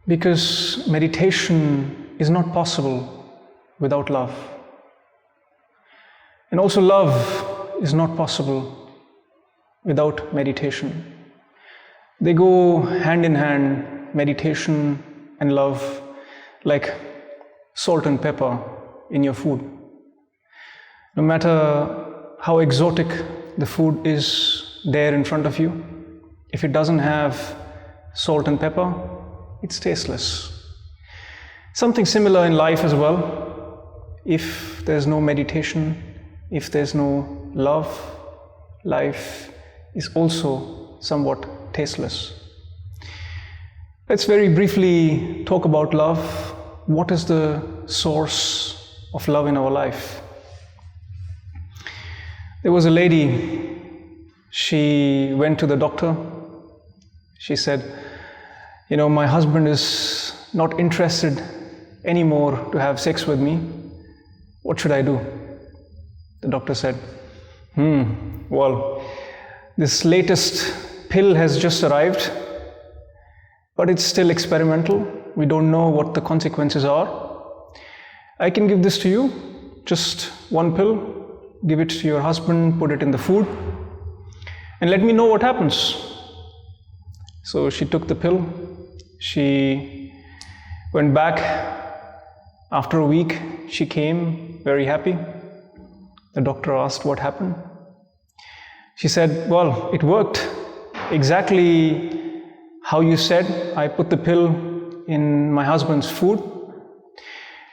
Because meditation is not possible without love. And also love is not possible without meditation. They go hand in hand, meditation and love, like salt and pepper in your food. No matter how exotic the food is there in front of you, if it doesn't have salt and pepper, it's tasteless. Something similar in life as well. If there's no meditation, if there's no love, life is also somewhat tasteless. Let's very briefly talk about love. What is the source of love in our life? There was a lady, she went to the doctor. She said, my husband is not interested anymore to have sex with me. What should I do? The doctor said, well, this latest pill has just arrived, but it's still experimental. We don't know what the consequences are. I can give this to you, just one pill. Give it to your husband, put it in the food, and let me know what happens. So she took the pill. She went back. After a week, she came very happy. The doctor asked what happened. She said, well, it worked exactly how you said. I put the pill in my husband's food,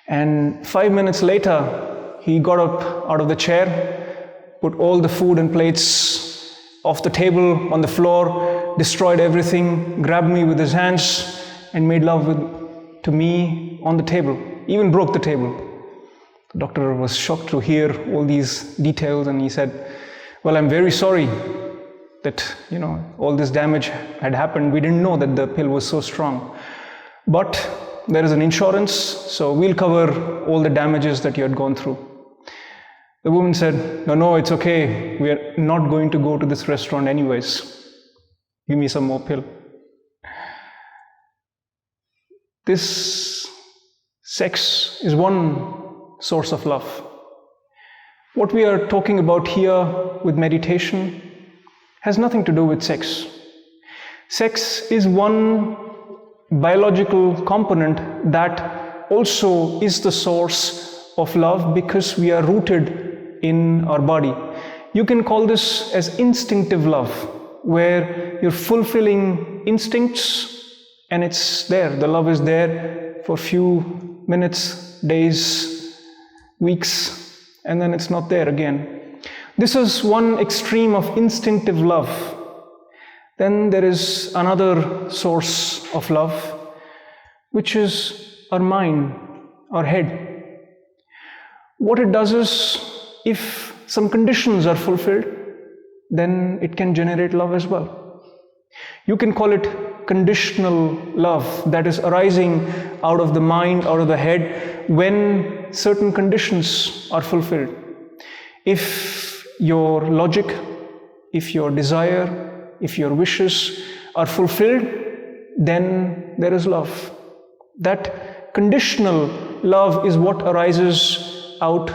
and 5 minutes later, he got up out of the chair, put all the food and plates off the table on the floor, destroyed everything, grabbed me with his hands, and made love to me on the table, even broke the table. The doctor was shocked to hear all these details, and he said, well, I'm very sorry that, all this damage had happened. We didn't know that the pill was so strong. But there is an insurance, so we'll cover all the damages that you had gone through. The woman said, no, it's okay. We are not going to go to this restaurant anyways. Give me some more pill. This sex is one source of love. What we are talking about here with meditation has nothing to do with sex. Sex is one biological component that also is the source of love because we are rooted in our body. You can call this as instinctive love, where you're fulfilling instincts and it's there. The love is there for a few minutes, days, weeks, and then it's not there again. This is one extreme of instinctive love. Then there is another source of love, which is our mind, our head. What it does is, if some conditions are fulfilled, then it can generate love as well. You can call it conditional love, that is arising out of the mind, out of the head, when certain conditions are fulfilled. If your logic, if your desire, if your wishes are fulfilled, then there is love. That conditional love is what arises out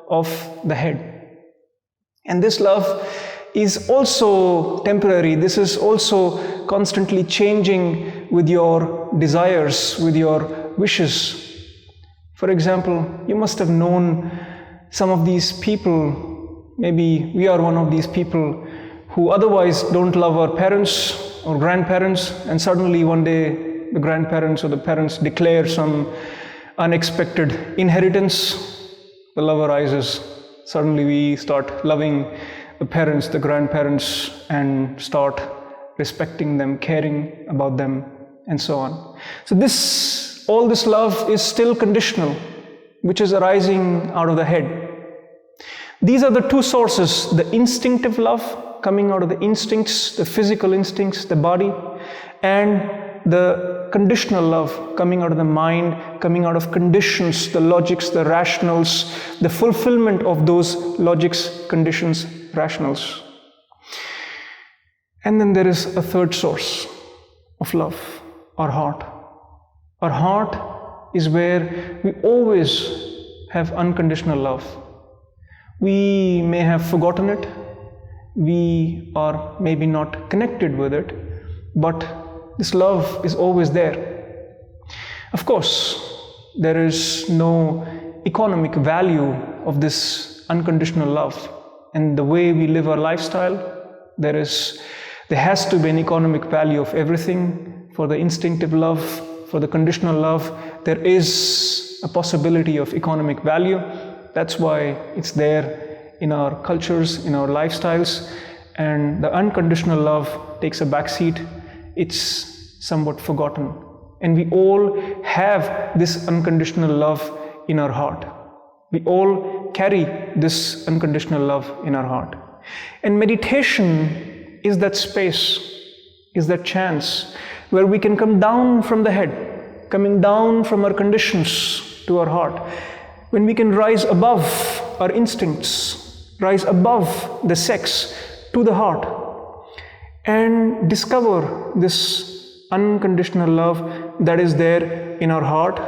of the head. And this love is also temporary. This is also constantly changing with your desires, with your wishes. For example, you must have known some of these people, maybe we are one of these people who otherwise don't love our parents or grandparents, and suddenly one day the grandparents or the parents declare some unexpected inheritance. The love arises. Suddenly we start loving the parents, the grandparents, and start respecting them, caring about them, and so on. So all this love is still conditional, which is arising out of the head. These are the two sources: the instinctive love coming out of the instincts, the physical instincts, the body, and the conditional love coming out of the mind, coming out of conditions, the logics, the rationals, the fulfillment of those logics, conditions, rationals. And then there is a third source of love, our heart. Our heart is where we always have unconditional love. We may have forgotten it, we are maybe not connected with it, but this love is always there. Of course, there is no economic value of this unconditional love. And the way we live our lifestyle, there has to be an economic value of everything. For the instinctive love, for the conditional love, there is a possibility of economic value. That's why it's there in our cultures, in our lifestyles. And the unconditional love takes a backseat. It's somewhat forgotten. And we all have this unconditional love in our heart. We all carry this unconditional love in our heart. And meditation is that space, is that chance where we can come down from the head, coming down from our conditions to our heart, when we can rise above our instincts, rise above the sex to the heart, and discover this unconditional love that is there in our heart,